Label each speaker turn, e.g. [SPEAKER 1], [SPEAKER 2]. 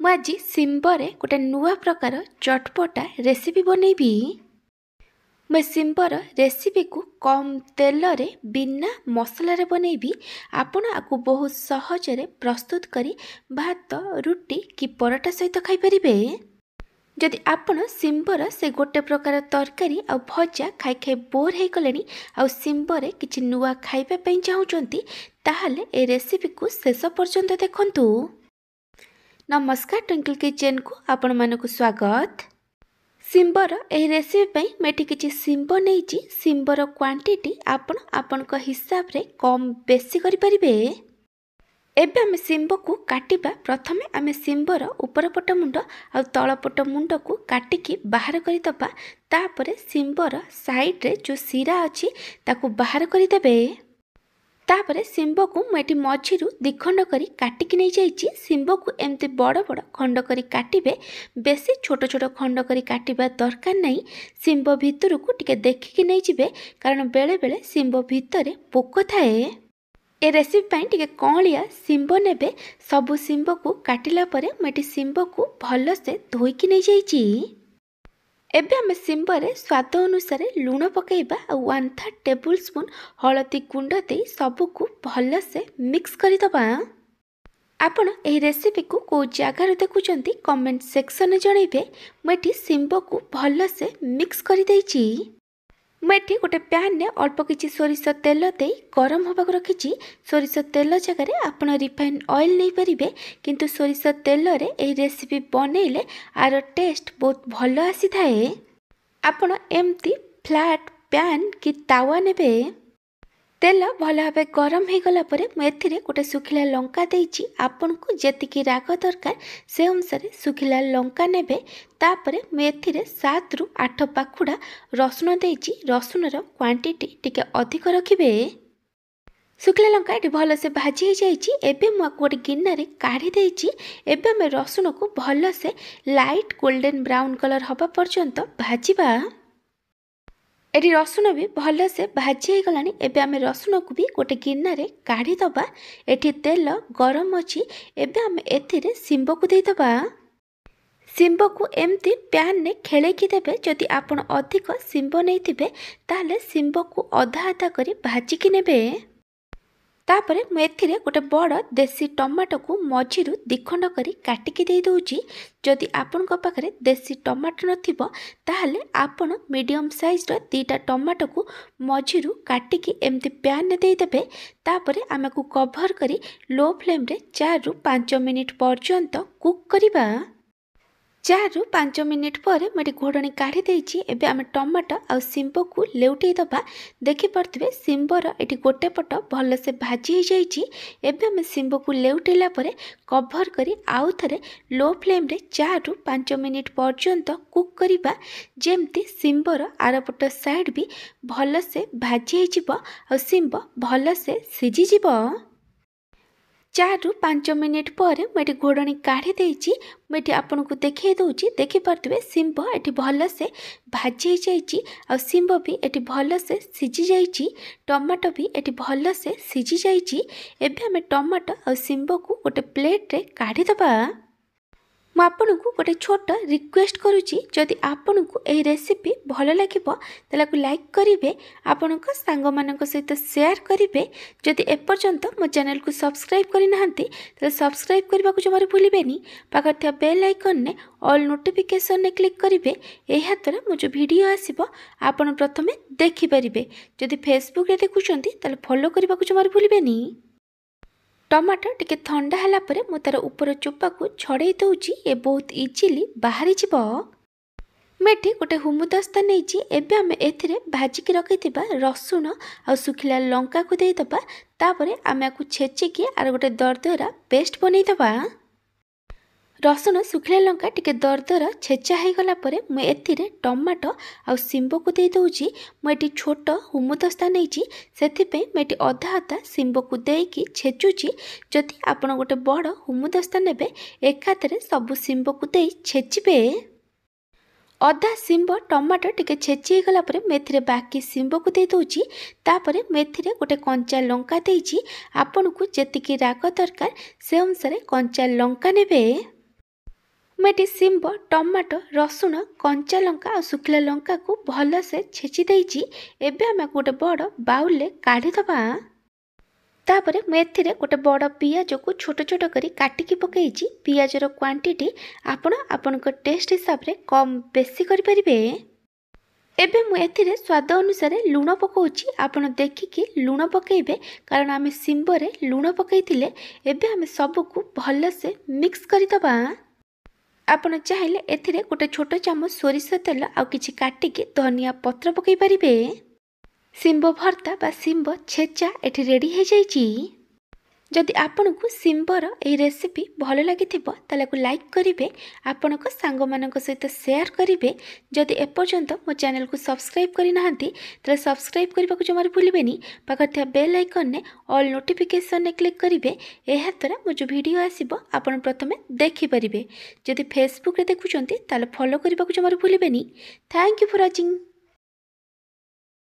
[SPEAKER 1] ମୁଁ ଆଜି ଶିମ୍ବରେ ଗୋଟେ ନୂଆ ପ୍ରକାର ଚଟପଟା ରେସିପି ବନେଇବି। ମୁଁ ଶିମ୍ବର ରେସିପିକୁ କମ୍ ତେଲରେ ବିନା ମସଲାରେ ବନେଇବି। ଆପଣ ଆକୁ ବହୁତ ସହଜରେ ପ୍ରସ୍ତୁତ କରି ଭାତ, ରୁଟି କି ପରଟା ସହିତ ଖାଇପାରିବେ। ଯଦି ଆପଣ ଶିମ୍ବର ସେ ଗୋଟେ ପ୍ରକାର ତରକାରୀ ଆଉ ଭଜା ଖାଇ ଖାଇ ବୋର୍ ହେଇଗଲେଣି ଆଉ ଶିମ୍ବରେ କିଛି ନୂଆ ଖାଇବା ପାଇଁ ଚାହୁଁଛନ୍ତି, ତାହେଲେ ଏ ରେସିପିକୁ ଶେଷ ପର୍ଯ୍ୟନ୍ତ ଦେଖନ୍ତୁ। नमस्कार ट्विंकल किचन को आपण मानक स्वागत। शिम्बर एही रेसिपी पई मेटी किछि शिम्ब नेइछि। शिम्बर क्वांटिटी आपण हिसाब रे कम बेसी करि परिबे। एबे आमे शिम्ब को काटिबा। प्रथमे आमे शिम्बर ऊपर पट मुंड आ तळ पट मुंड को काटिकी बाहर करि दबा। तापरे शिम्बर साइड रे जो सिरा अछि ताकू बाहर करि देबे। तापरे शिम्ब को मुझे मझिरु दिखंड करी काटिकी नहीं जाइछि। शिम्ब को एमती बड़ बड़ खंड करी काटिबे। बेसी छोट छोट खंड करी काटिबा दरकार नहीं। शिम्ब भितर को टिके देखिकी नहीं जिबे, कारण बेले बेले शिम्ब भितरे पोक थाए। ए रेसिपी पई टिके कौलिया शिम्ब नेबे। सबु शिम्ब को काटिला परे मुझे शिम्ब को भलसे धोईकी नहीं जाइछि। एबे आमे शिम्बरे स्वाद अनुसार लूण पकाइबा। 1/3 टेबुल स्पून हलदी गुंड दे सबको भलसे मिक्स करदबा। आपण एही रेसिपी को कौ जगार देखुचंती कमेंट सेक्शन में जणैबे। मुझे शिम्ब को भलसे मिक्स कर देइछि। मुझे गोटे पैन ने अल्प किछि सोरिष तेल दे गरम होबाक रखिछि। सोरिष तेल जगह आपण रिफाइन ऑयल नहीं पारिबे, किंतु सोरिष तेल रे एही रेसिपी बनैले आर टेस्ट बहुत भलो आसी थाए। आपण एमती फ्लैट पैन कि तावा नेबे। तेल भल भाव गरम हो गला परे मुझे गोटे सुखिला लंका देइछि। आपन को जेतिकी राग दरकार से अनुसार सुखिला लंका नेबे। तापरे मुझे 7 ରୁ 8 पाखुड़ा रसुण देइछि। रसुणर क्वांटिटी टिके अधिक रखिबे। सुखिला लंका ये भलसे भाजी हो जाइछि। एबे मु गोटे गिन्नारे काढ़ी देइछि। एबे आमे रसुण को भलसे लाइट गोल्डन ब्राउन कलर हबा पर्यंत भाजिबा। एटी रसुण भी भलसे भाजी हो गलानी। एबे आमे रसुण को भी गोटे गिन्नारे काढ़ी दबा। एटी तेल गरम अछि। एबे आमे एथिरे शिम्ब को दे दबा। शिम्ब को एमती पैन ने खेलेकी देबे। जदि आपण अधिक शिम्ब नैथिबे ताले शिम्ब को अधा आधा करी भाजिकी नेबे। तापरे मु एथिरे गोटे बड़ देसी टमाटो को मझिरु दिखंड करी काटिकी दे दउछि। जदि आपनक पाखरे देसी टमाटो नथिबो ताहले आपण मीडियम साइज रो 2टा टमाटो को मझिरु काटिकी एमती पैन ने दे देबे। तापरे आमे को कवर करी लो फ्लेम रे 4 ରୁ 5 मिनिट पर्यंत कुक करिबा। 4 ରୁ 5 मिनिट पर मुझे घोड़नी काढ़ी देइछि। एबे आमे टमाटो आ शिम्ब को लेउटै दबा। देखि परथिबे शिम्बर एटी गोटे पट भलसे भाजी हो जाइछि। एबे आमे शिम्ब को लेउटैला परे कवर करी आउ थरे लो फ्लेम रे 4 ରୁ 5 मिनिट पर्यंत कुक करिबा। जेमती शिम्बर आरपट साइड भी भलसे भाजी हो जिवो आ शिम्ब भलसे सिझी जिवो। 4 ରୁ 5 मिनिट पर मुझे घोड़नी काढ़ी देइछि। मुझे आपन को देखै दउछि। देखि परथिबे शिम्ब एटी भलसे भाजी हो जाइछि आ शिम्ब भी एटी भलसे सिझी जाइछि। टमाटो भी एटी भलसे सिझी जाइछि। एबे हमें टमाटो आ शिम्ब को गोटे प्लेट रे काढ़ी दबा। मु आपन को गोटे छोट रिक्वेस्ट करुछि, जदि आपन को एही रेसिपी भलो लागिबो तलाकु लाइक करिवे, आपन को सांग मानक सहित शेयर करिवे। जदि एपर्यंत मो चैनल को सब्सक्राइब करि नाहंती तले सब्सक्राइब करबा को जमारे भूलिबेनी। पाखर थिया बेल आइकन ने ऑल नोटिफिकेशन ने क्लिक करिवे। एहा द्वारा मो जो वीडियो आसीबो आपन प्रथमे देखि परिबे। जदि फेसबुक रे देखुचंती तले फॉलो करबा को जमारे भूलिबेनी। टमाटो टिके ठंडा हला परे मु तार ऊपर चोपा को छड़े दउछि। ए बहुत इजीली बाहरी जिवो। मेठी गोटे हुमुदस्ता नैछि। एबे आमे एथिरे भाजिकी रखिथिबा रसुण आ सुखिला लंका को दे दबा। तापरे आमे आकु छेचिकी आर गोटे दरदरा पेस्ट बनै दबा। रसुण सुखिला लंका टिके दरदरा छेचा हो गला परे मु एथिरे टमाटो आ शिम्ब को दे दउछि। मु एटी छोट हुमुदस्ता नैछि, सेथि पे मु एटी अधा अधा शिम्ब को देकी छेचुछि। जदि आपण गोटे बड़ हुमुदस्ता नेबे एकाथरे सब शिम्ब को दे छेचिबे। अधा शिम्ब टमाटो टिके छेची हो गला परे मेथिरे बाकी शिम्ब को दे दउछि। तापरे मेथिरे गोटे कंचा लंका देइछि। आपन को जेतिकी राग दरकार से अनुसार कंचा लंका नेबे। ମୁଁ ଏଠି ଶିମ୍ବ ଟମାଟୋ ରସୁଣ କଞ୍ଚା ଲଙ୍କା ଆଉ ଶୁଖିଲା ଲଙ୍କାକୁ ଭଲସେ ଛେଚି ଦେଇଛି। ଏବେ ଆମେ ଗୋଟେ ବଡ଼ ବାଉଲରେ କାଢ଼ିଦେବା। ତାପରେ ମୁଁ ଏଥିରେ ଗୋଟେ ବଡ଼ ପିଆଜକୁ ଛୋଟ ଛୋଟ କରି କାଟିକି ପକାଇଛି। ପିଆଜର କ୍ୱାଣ୍ଟିଟି ଆପଣ ଆପଣଙ୍କ ଟେଷ୍ଟ ହିସାବରେ କମ୍ ବେଶୀ କରିପାରିବେ। ଏବେ ମୁଁ ଏଥିରେ ସ୍ୱାଦ ଅନୁସାରେ ଲୁଣ ପକାଉଛି। ଆପଣ ଦେଖିକି ଲୁଣ ପକାଇବେ, କାରଣ ଆମେ ଶିମ୍ବରେ ଲୁଣ ପକାଇଥିଲେ। ଏବେ ଆମେ ସବୁକୁ ଭଲସେ ମିକ୍ସ କରିଦେବା। ଆପଣ ଚାହିଁଲେ ଏଥିରେ ଗୋଟେ ଛୋଟ ଚାମଚ ସୋରିଷ ତେଲ ଆଉ କିଛି କାଟିକି ଧନିଆ ପତ୍ର ପକାଇ ପାରିବେ। ଶିମ୍ବ ଭର୍ତ୍ତା ବା ଶିମ୍ବ ଛେଚା ଏଠି ରେଡ଼ି ହୋଇଯାଇଛି। ଯଦି ଆପଣଙ୍କୁ ଶିମ୍ବର ଏହି ରେସିପି ଭଲ ଲାଗିଥିବ ତାହେଲେ ଲାଇକ୍ କରିବେ, ଆପଣଙ୍କ ସାଙ୍ଗମାନଙ୍କ ସହିତ ସେୟାର କରିବେ। ଯଦି ଏପର୍ଯ୍ୟନ୍ତ ମୋ ଚ୍ୟାନେଲକୁ ସବସ୍କ୍ରାଇବ୍ କରିନାହାନ୍ତି ତାହେଲେ ସବସ୍କ୍ରାଇବ୍ କରିବାକୁ ଜମାରୁ ଭୁଲିବେନି। ପାଖରେ ଥିବା ବେଲ୍ ଆଇକନ୍ରେ ଅଲ୍ ନୋଟିଫିକେସନ୍ରେ କ୍ଲିକ୍ କରିବେ। ଏହାଦ୍ୱାରା ମୋ ଯେଉଁ ଭିଡ଼ିଓ ଆସିବ ଆପଣ ପ୍ରଥମେ ଦେଖିପାରିବେ। ଯଦି ଫେସବୁକ୍ରେ ଦେଖୁଛନ୍ତି ତାହେଲେ ଫଲୋ କରିବାକୁ ଜମାରୁ ଭୁଲିବେନି। Thank you for watching.